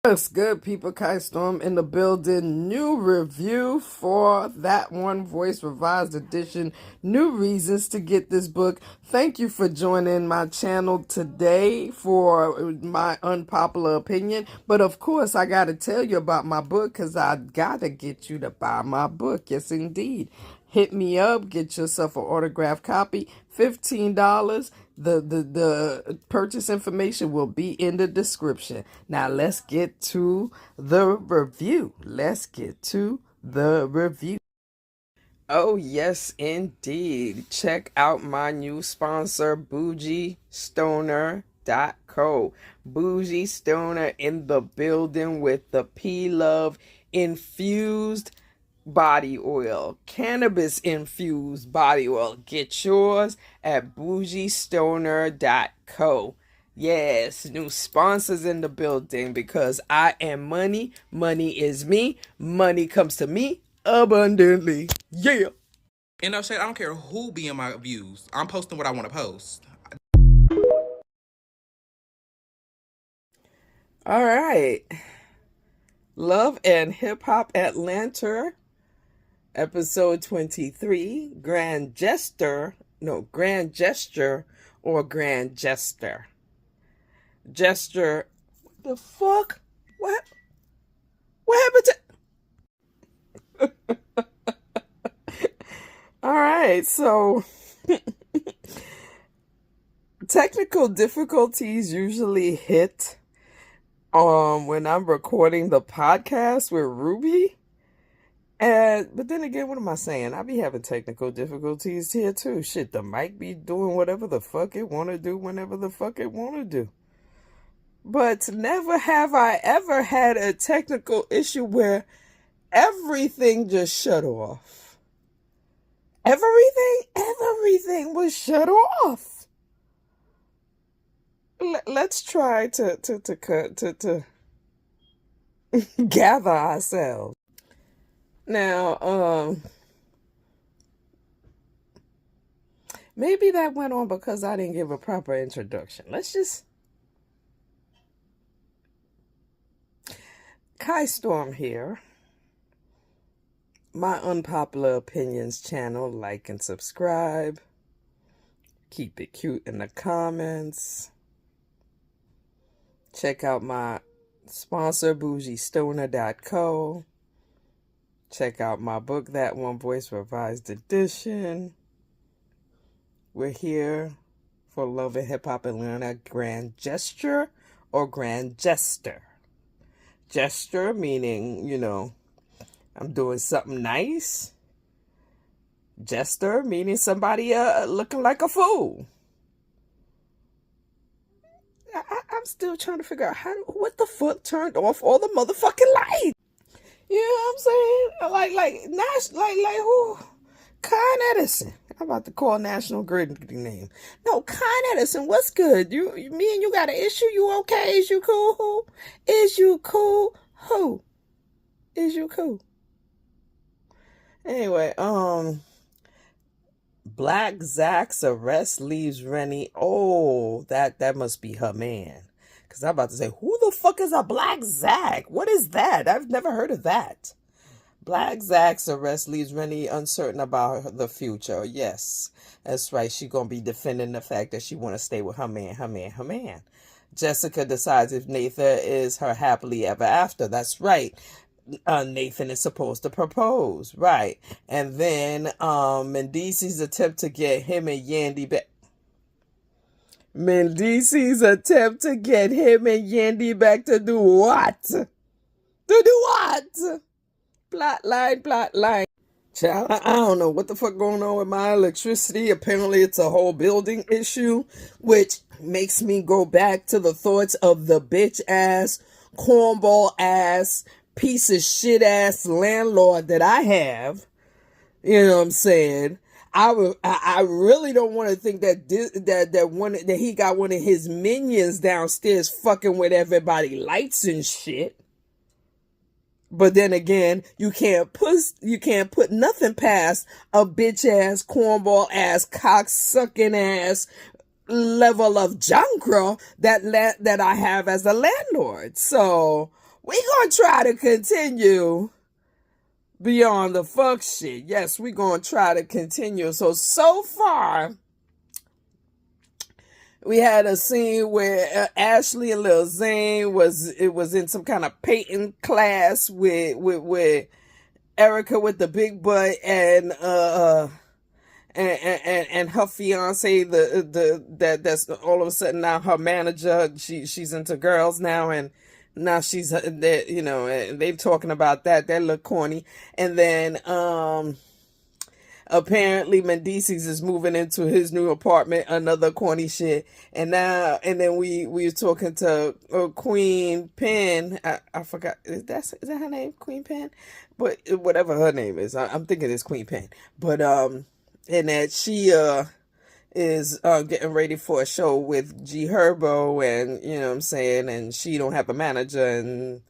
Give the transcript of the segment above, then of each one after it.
What's good, people? Kai Storm in the building. New review for That One Voice Revised Edition. New reasons to get this book. Thank you for joining my channel today for my unpopular opinion. But of course, I got to tell you about my book because I got to get you to buy my book. Yes, indeed. Hit me up. Get yourself an autographed copy. $15. The purchase information will be in the description. Now let's get to the review. Oh yes, indeed. Check out my new sponsor, BougieStoner.co. Bougie Stoner in the building with the P-Love infused body oil, cannabis infused body oil. Get yours at bougiestoner.co. Yes, new sponsors in the building because I am money. Money is me. Money comes to me abundantly. Yeah. And no shade, I don't care who be in my views. I'm posting what I want to post. All right. Love and Hip Hop Atlanta, episode 23, Grand Jester or Grand Jester. Jester, what the fuck? What happened to... All right, so technical difficulties usually hit when I'm recording the podcast with Ruby. But then again, what am I saying? I be having technical difficulties here too. Shit, the mic be doing whatever the fuck it want to do whenever the fuck it want to do. But never have I ever had a technical issue where everything just shut off. Everything was shut off. Let's try to gather ourselves. Now, maybe that went on because I didn't give a proper introduction. Let's just... Kai Storm here. My Unpopular Opinions channel. Like and subscribe. Keep it cute in the comments. Check out my sponsor, bougiestoner.co. Check out my book, That One Voice Revised Edition. We're here for Love and Hip Hop Atlanta, Grand Gesture or Grand Jester. Jester meaning, I'm doing something nice. Jester meaning somebody looking like a fool. I'm still trying to figure out what the fuck turned off all the motherfucking lights. You know what I'm saying? Like who? Con Edison. I'm about to call National Grid name. No, Con Edison, what's good? Me and you got an issue? You okay? Is you cool? Who? Is you cool? Who? Is you cool? Anyway, Black Zach's arrest leaves Rennie. Oh, that must be her man. Because I'm about to say, who the fuck is a Black Zach? What is that? I've never heard of that. Black Zach's arrest leaves Rennie uncertain about the future. Yes, that's right. She's going to be defending the fact that she want to stay with her man. Jessica decides if Nathan is her happily ever after. That's right. Nathan is supposed to propose. Right. And then Mendici's attempt to get him and Yandy back. Mendici's attempt to get him and Yandy back to do what? To do what? Plot line. Child, I don't know what the fuck going on with my electricity. Apparently it's a whole building issue, which makes me go back to the thoughts of the bitch ass, cornball ass, piece of shit ass landlord that I have. You know what I'm saying? I really don't want to think that he got one of his minions downstairs fucking with everybody lights and shit. But then again, you can't put nothing past a bitch ass, cornball ass, cocksucking ass level of jankra that I have as a landlord. So we gonna try to continue beyond the fuck shit. Yes, we gonna try to continue. So far, we had a scene where Ashley and Lil Zane was in some kind of painting class with Erica with the big butt and her fiance, that's all of a sudden now her manager. She's into girls now, and now she's and they're talking about that. That look corny. And then apparently Mendices is moving into his new apartment, another corny shit. And then we were talking to Queen Pen. I forgot, is that her name, Queen Pen? But whatever her name is, I'm thinking it's Queen Pen. But and that she is getting ready for a show with G Herbo, and you know what I'm saying, and she don't have a manager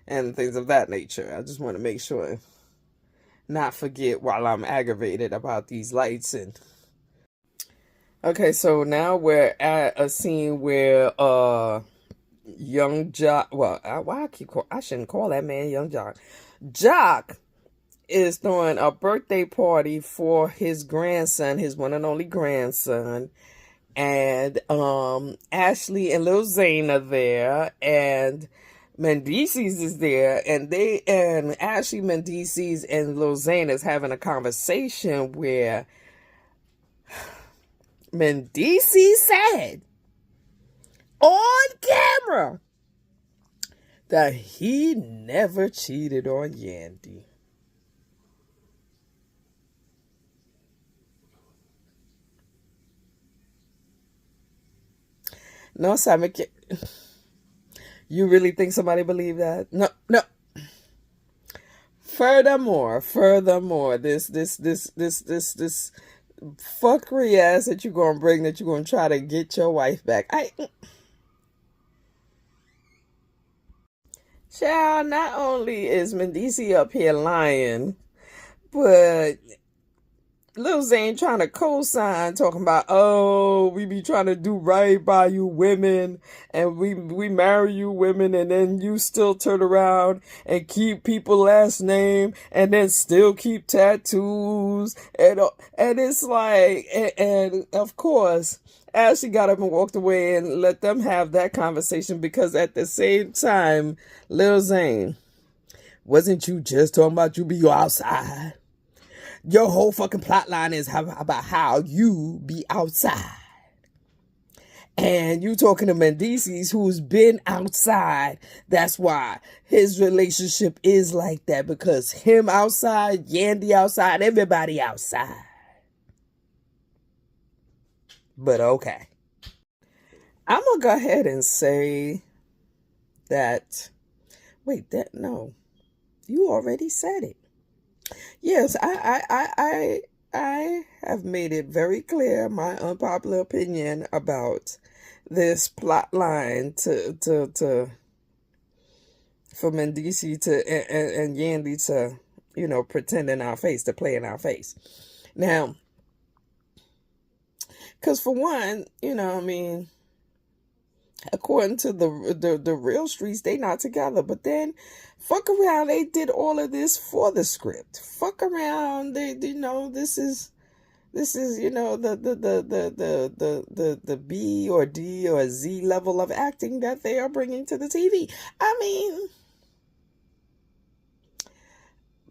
and things of that nature. I just want to make sure not forget while I'm aggravated about these lights. And okay, so now we're at a scene where young Jock, well, I shouldn't call that man Young Jock. Jock is throwing a birthday party for his grandson, his one and only grandson, and Ashley and Lil Zane are there, and Mendices is there, and Ashley, Mendices, and Lil Zane is having a conversation where Mendices said on camera that he never cheated on Yandy. No, Simon, you really think somebody believe that? No. Furthermore, this fuckery ass that you're gonna bring, that you're gonna try to get your wife back. Child, not only is Mendici up here lying, but Lil Zane trying to co-sign, talking about, oh, we be trying to do right by you women, and we marry you women, and then you still turn around and keep people's last name, and then still keep tattoos, and it's like, and of course, Ashley got up and walked away and let them have that conversation, because at the same time, Lil Zane, wasn't you just talking about you be outside? Your whole fucking plot line is about how you be outside. And you talking to Mendices, who's been outside. That's why his relationship is like that, because him outside, Yandy outside, everybody outside. But okay. I'm going to go ahead and say that, no, you already said it. Yes, I have made it very clear my unpopular opinion about this plot line for Mendici and Yandy to, pretend in our face, to play in our face. Now, because for one, according to the real streets, they not together. But then, fuck around, they did all of this for the script. Fuck around, this is the B or D or Z level of acting that they are bringing to the TV. I mean,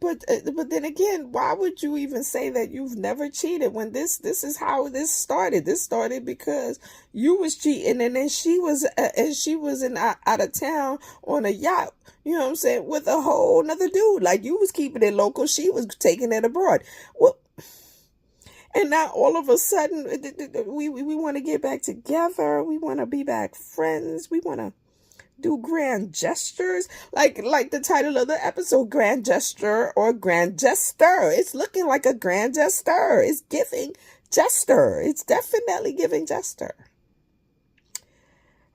but then again, why would you even say that you've never cheated when this is how this started? This started because you was cheating, and then she was out of town on a yacht, you know what I'm saying, with a whole nother dude. Like, you was keeping it local, she was taking it abroad. Well, and now all of a sudden we want to get back together. We want to be back friends. We want to do grand gestures, like the title of the episode, Grand Gesture or Grand Jester. It's looking like a grand jester. It's giving Jester. It's definitely giving Jester.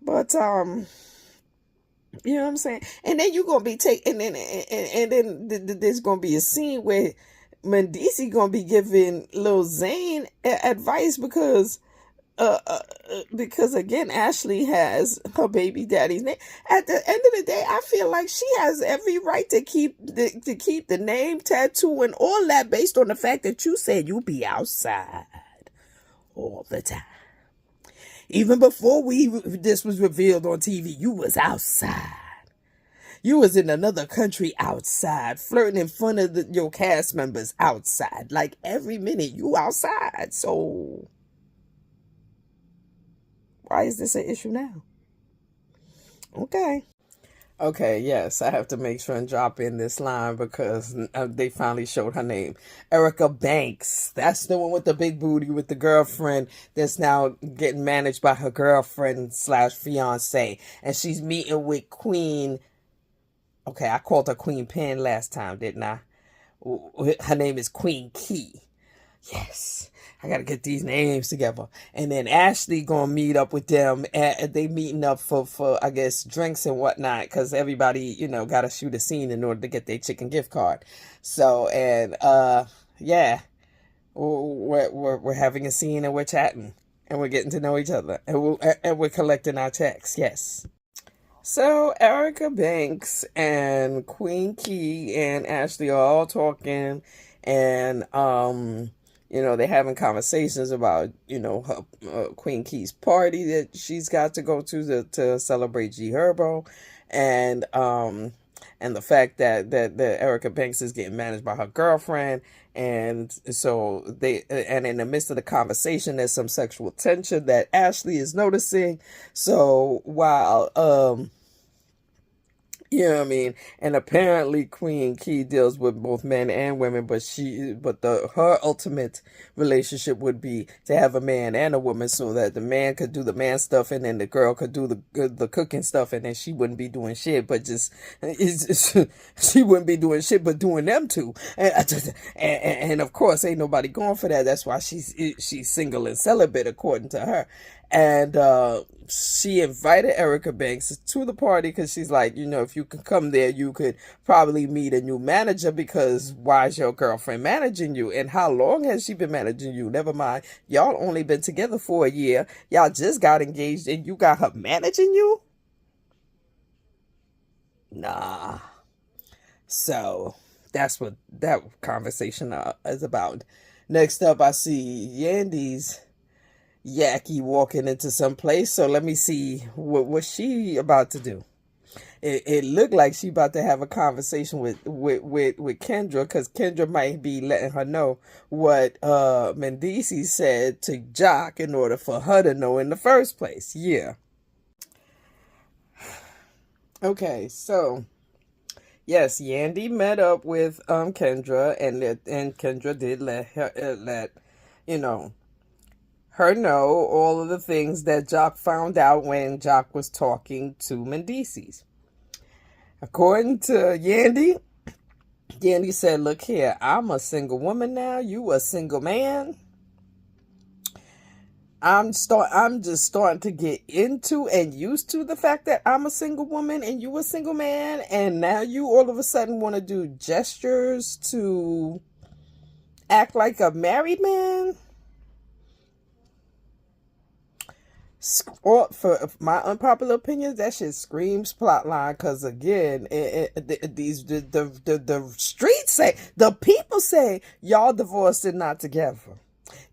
But you know what I'm saying? And then you're gonna be taking, and then there's gonna be a scene where Mendici gonna be giving Lil Zane advice, because Because again, Ashley has her baby daddy's name. At the end of the day, I feel like she has every right to keep the name, tattoo, and all that based on the fact that you said you be outside all the time. Even before this was revealed on TV, you was outside. You was in another country outside, flirting in front of your cast members outside. Like every minute you outside. So why is this an issue now? Okay. Okay, yes, I have to make sure and drop in this line because they finally showed her name. Erica Banks. That's the one with the big booty with the girlfriend that's now getting managed by her girlfriend slash fiance. And she's meeting with Queen. Okay, I called her Queen Pen last time, didn't I? Her name is Queen Key. Yes, I gotta get these names together. And then Ashley gonna meet up with them. They meeting up for I guess drinks and whatnot because everybody gotta shoot a scene in order to get their chicken gift card. So and yeah, we're having a scene and we're chatting and we're getting to know each other and we're collecting our checks. Yes. So Erica Banks and Queen Key and Ashley are all talking and they're having conversations about her Queen Key's party that she's got to go to celebrate G Herbo and the fact that Erica Banks is getting managed by her girlfriend. And so and in the midst of the conversation, there's some sexual tension that Ashley is noticing. So while, you know what I mean? And apparently Queen Key deals with both men and women, but her ultimate relationship would be to have a man and a woman so that the man could do the man stuff and then the girl could do the cooking stuff and then she wouldn't be doing shit, but she wouldn't be doing shit but doing them two. And of course ain't nobody going for that. That's why she's single and celibate according to her. And she invited Erica Banks to the party because she's like, if you could come there, you could probably meet a new manager because why is your girlfriend managing you? And how long has she been managing you? Never mind. Y'all only been together for a year. Y'all just got engaged and you got her managing you? Nah. So that's what that conversation is about. Next up, I see Yandy's Yaki walking into some place. So let me see what she about to do. It looked like she about to have a conversation with Kendra because Kendra might be letting her know what Mendici said to Jock in order for her to know in the first place. Yeah. Okay, so yes, Yandy met up with Kendra and Kendra did let her know all of the things that Jock found out when Jock was talking to Mendices. According to Yandy said, look here, I'm a single woman now. You a single man. I'm just starting to get into and used to the fact that I'm a single woman and you a single man. And now you all of a sudden want to do gestures to act like a married man. For my unpopular opinions, that shit screams plotline. Cause again, the streets say, the people say, y'all divorced and not together.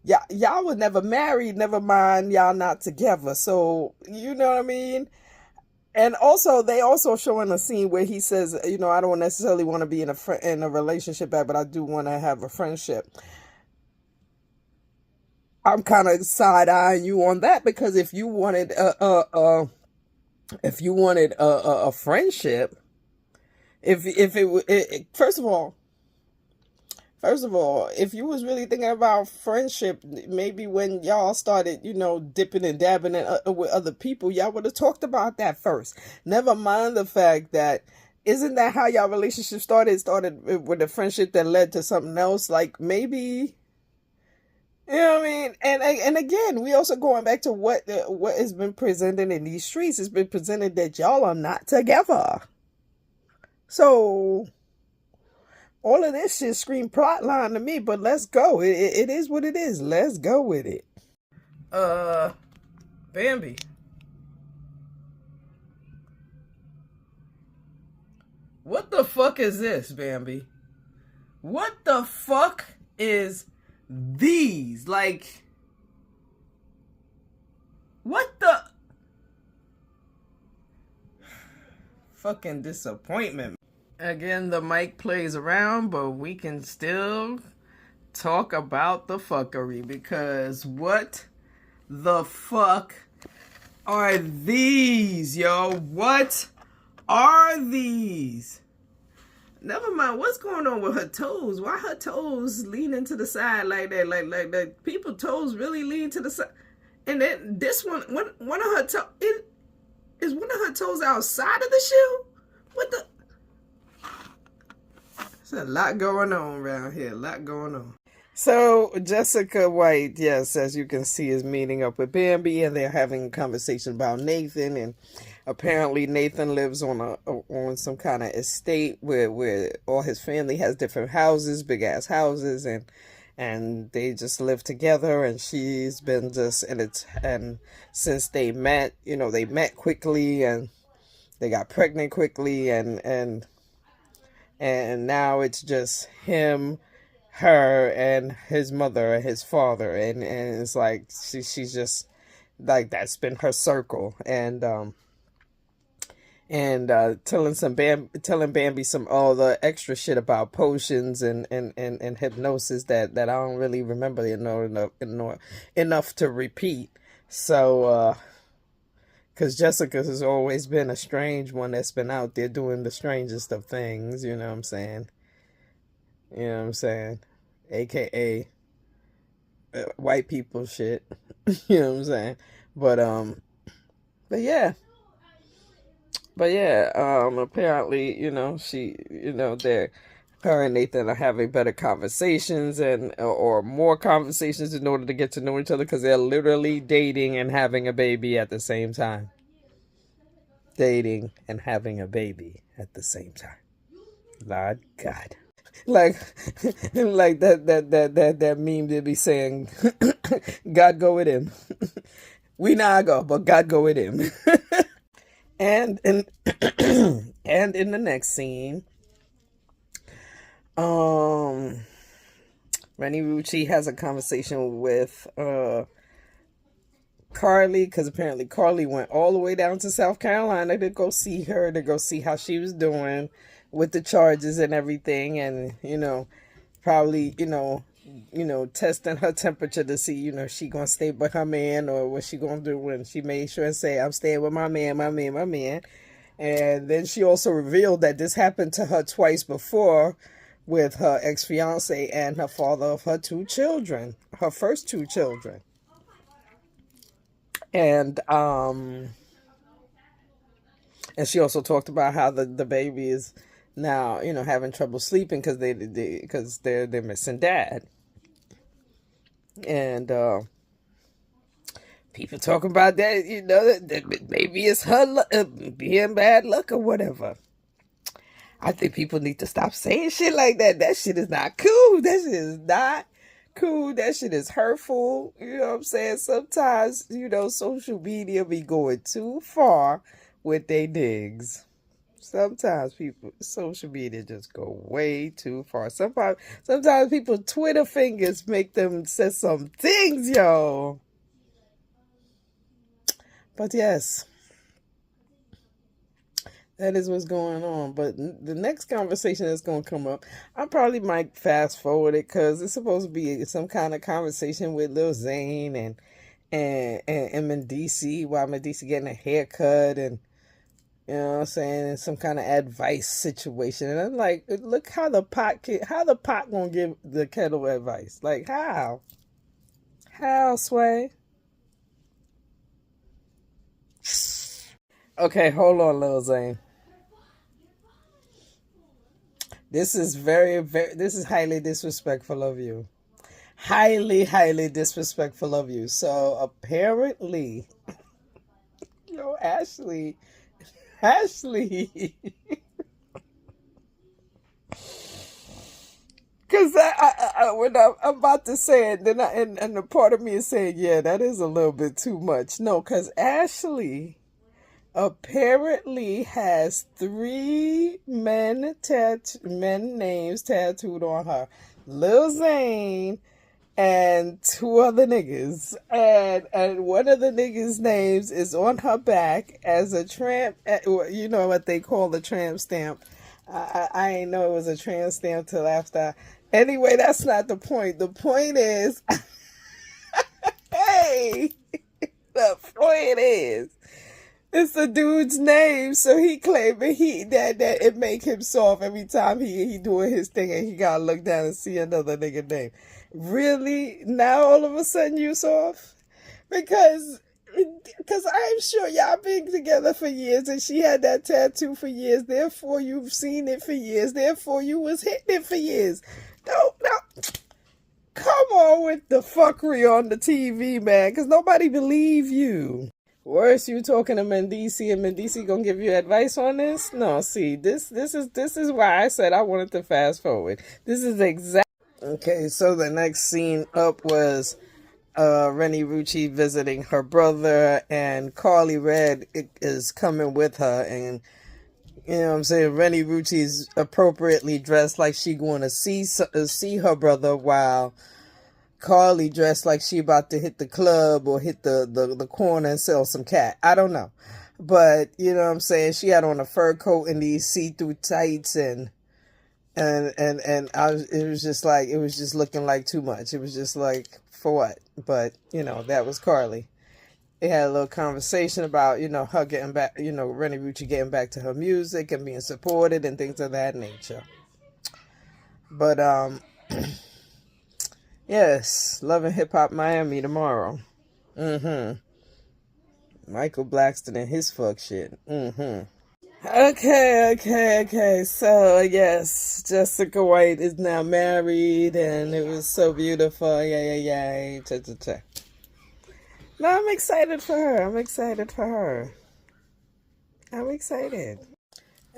Y'all were never married. Never mind, y'all not together. So you know what I mean. And also, they also showing a scene where he says, I don't necessarily want to be in a relationship, but I do want to have a friendship. I'm kind of side-eyeing you on that because if you wanted a friendship, first of all, if you was really thinking about friendship, maybe when y'all started, dipping and dabbing with other people, y'all would have talked about that first. Never mind the fact that isn't that how y'all relationship started? It started with a friendship that led to something else, like maybe. You know what I mean? And again, we also going back to what has been presented in these streets. It's been presented that y'all are not together. So all of this shit scream plot line to me, but let's go. It is what it is. Let's go with it. Bambi. What the fuck is this, Bambi? What the fuck is these? Like, what the fucking disappointment. Again, the mic plays around, but we can still talk about the fuckery, because what the fuck are these, yo? What are these? Never mind, what's going on with her toes? Why her toes leaning to the side like that? Like that. People toes really lean to the side. And then this one of her toes, is one of her toes outside of the shoe? What the? There's a lot going on around here. A lot going on. So Jessica White, yes, as you can see, is meeting up with Bambi, and they're having a conversation about Nathan. And apparently Nathan lives on some kind of estate where all his family has different houses, big ass houses, and they just live together. And she's been and since they met, they met quickly, and they got pregnant quickly, and now it's just him, her, and his mother and his father, and it's like she's just like, that's been her circle. And telling Bambi some all the extra shit about potions and hypnosis that I don't really remember enough to repeat. So because Jessica has always been a strange one that's been out there doing the strangest of things, you know what I'm saying? AKA white people shit. You know what I'm saying? But yeah. Apparently, her and Nathan are having better conversations or more conversations in order to get to know each other, because they're literally dating and having a baby at the same time. Dating and having a baby at the same time. Lord God. Like that meme they be saying, God go with him. We not go, but God go with him. And in the next scene, Renny Rucci has a conversation with Carly, because apparently Carly went all the way down to South Carolina to go see her, to go see how she was doing with the charges and everything, and probably testing her temperature to see she gonna stay with her man, or what she gonna do when she made sure and say, I'm staying with my man. And then she also revealed that this happened to her twice before, with her ex-fiance and her father of her two children, her first two children. And she also talked about how the baby is now, having trouble sleeping because they're missing dad. And people talk about that, that maybe it's her being bad luck or whatever. I think people need to stop saying shit like that. That shit is not cool. That shit is not cool. That shit is hurtful. You know what I'm saying? Sometimes, social media be going too far with their digs. Sometimes social media just go way too far. Sometimes people Twitter fingers make them say some things, yo. But yes, that is what's going on. But the next conversation that's going to come up, I probably might fast forward it, because it's supposed to be some kind of conversation with Lil Zane and Mendici, while Mendici getting a haircut, and you know what I'm saying, some kind of advice situation. And I'm like, look how the pot gonna give the kettle advice. Like, how Sway? Okay, hold on, Lil Zane. This is this is highly disrespectful of you. Highly, highly disrespectful of you. So apparently, Ashley. Because when I'm about to say it, then and the part of me is saying, yeah, that is a little bit too much. No, because Ashley apparently has three men names tattooed on her: Lil Zane and two other niggas, and one of the niggas' names is on her back as a tramp. You know what they call the tramp stamp. I ain't know it was a tramp stamp till after. Anyway, that's not the point. The point is, hey, the point is, it's the dude's name, so he claiming that it make him soft every time he doing his thing, and he gotta look down and see another nigga name. Really? Now all of a sudden you soft? Because I'm sure y'all been together for years, and she had that tattoo for years. Therefore, you've seen it for years. Therefore, you was hitting it for years. No, come on with the fuckery on the TV, man, because nobody believe you. Worse, you talking to Mendici, and Mendici gonna give you advice on this? No, see, this is why I said I wanted to fast forward. This is exactly okay. So the next scene up was Rennie Rucci visiting her brother, and Carly Red is coming with her, and you know what I'm saying, Rennie Rucci's appropriately dressed like she going to see her brother, while Carly dressed like she about to hit the club or hit the corner and sell some cat. I don't know. But, you know what I'm saying? She had on a fur coat and these see-through tights, and it was just looking like too much. It was just like, for what? But, you know, that was Carly. They had a little conversation about, you know, her getting back, you know, Rennie Rucci getting back to her music and being supported and things of that nature. But, yes, Love and Hip Hop Miami tomorrow. Michael Blackson and his fuck shit. Okay. So, yes, Jessica White is now married, and it was so beautiful. Yay. Cha. No, I'm excited for her. I'm excited.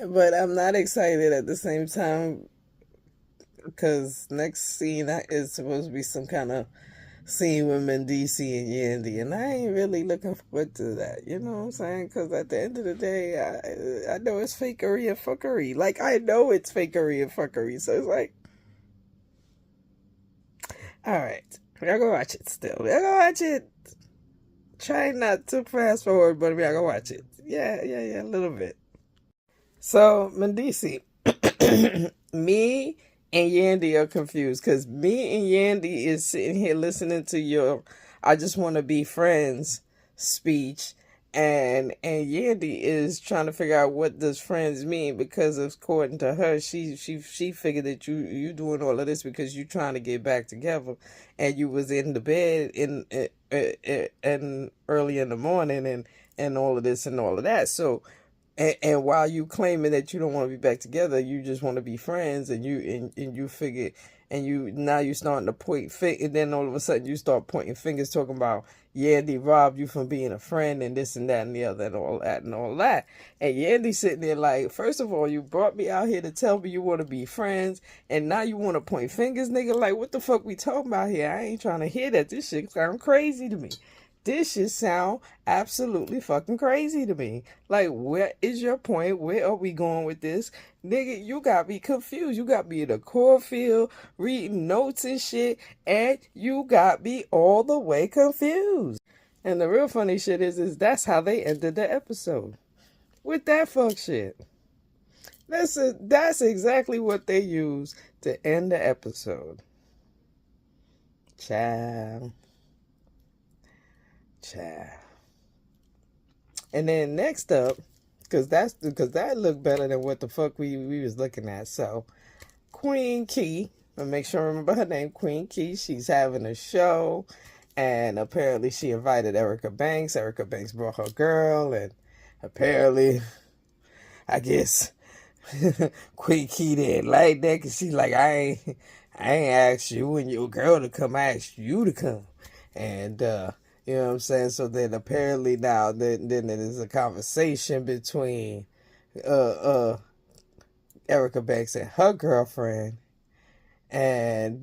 But I'm not excited at the same time, because next scene is supposed to be some kind of scene with Mendici and Yandy, and I ain't really looking forward to that. You know what I'm saying? Because at the end of the day, I know it's fakery and fuckery. Like, I know it's fakery and fuckery, so it's like, all right, y'all go watch it still. Y'all go watch it. Try not to fast forward, but y'all go watch it. Yeah, a little bit. So, Mendici, me and Yandy are confused, because me and Yandy is sitting here listening to your "I just want to be friends" speech, and Yandy is trying to figure out what does friends mean, because according to her, she figured that you doing all of this because you trying to get back together, and you was in the bed and early in the morning and all of this and all of that. So. And while you claiming that you don't want to be back together, you just want to be friends, and you figure, and you starting to point finger, and then all of a sudden you start pointing fingers, talking about Yandy robbed you from being a friend, and this and that and the other and all that. And Yandy sitting there like, first of all, you brought me out here to tell me you want to be friends, and now you want to point fingers, nigga. Like, what the fuck we talking about here? I ain't trying to hear that. This shit sound crazy to me. This shit sound absolutely fucking crazy to me. Like, where is your point? Where are we going with this? Nigga, you got me confused. You got me in the cornfield reading notes and shit, and you got me all the way confused. And the real funny shit is that's how they ended the episode. With that fuck shit. That's exactly what they used to end the episode. Ciao. And then next up, because that looked better than what the fuck we was looking at. So Queen Key, I'll make sure I remember her name, Queen Key. She's having a show, and apparently she invited Erica Banks. Erica Banks brought her girl, and apparently, I guess Queen Key didn't like that, because she's like, I ain't asked you and your girl to come. I asked you to come, and you know what I'm saying? So then apparently now then there's a conversation between Erica Banks and her girlfriend, and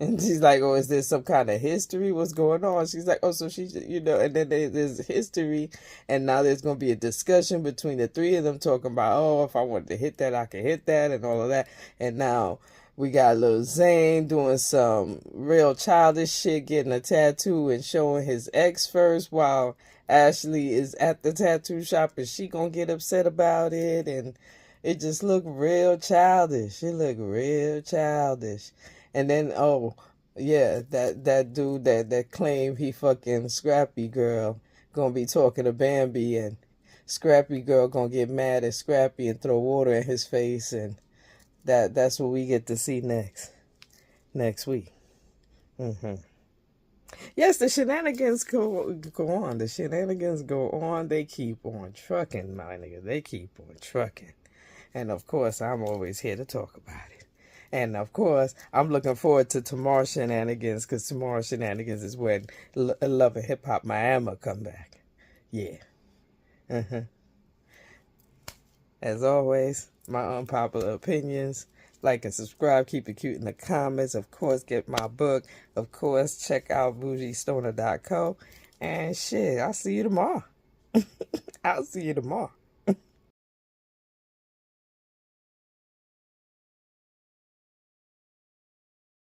And she's like, oh, is there some kind of history? What's going on? She's like, oh, so she's, and then there's history. And now there's going to be a discussion between the three of them talking about, oh, if I wanted to hit that, I could hit that and all of that. And now we got little Zane doing some real childish shit, getting a tattoo and showing his ex first while Ashley is at the tattoo shop and she going to get upset about it. And it just looked real childish. It looked real childish. And then, oh, yeah, that dude that claimed he fucking Scrappy Girl gonna be talking to Bambi, and Scrappy Girl gonna get mad at Scrappy and throw water in his face, and that's what we get to see next week. Yes, the shenanigans go on. The shenanigans go on. They keep on trucking, my nigga. They keep on trucking. And of course, I'm always here to talk about it. And of course, I'm looking forward to tomorrow's shenanigans, because tomorrow's shenanigans is when Love and Hip Hop Miami come back. Yeah. As always, my unpopular opinions. Like and subscribe. Keep it cute in the comments. Of course, get my book. Of course, check out bougiestoner.co. And shit, I'll see you tomorrow. I'll see you tomorrow.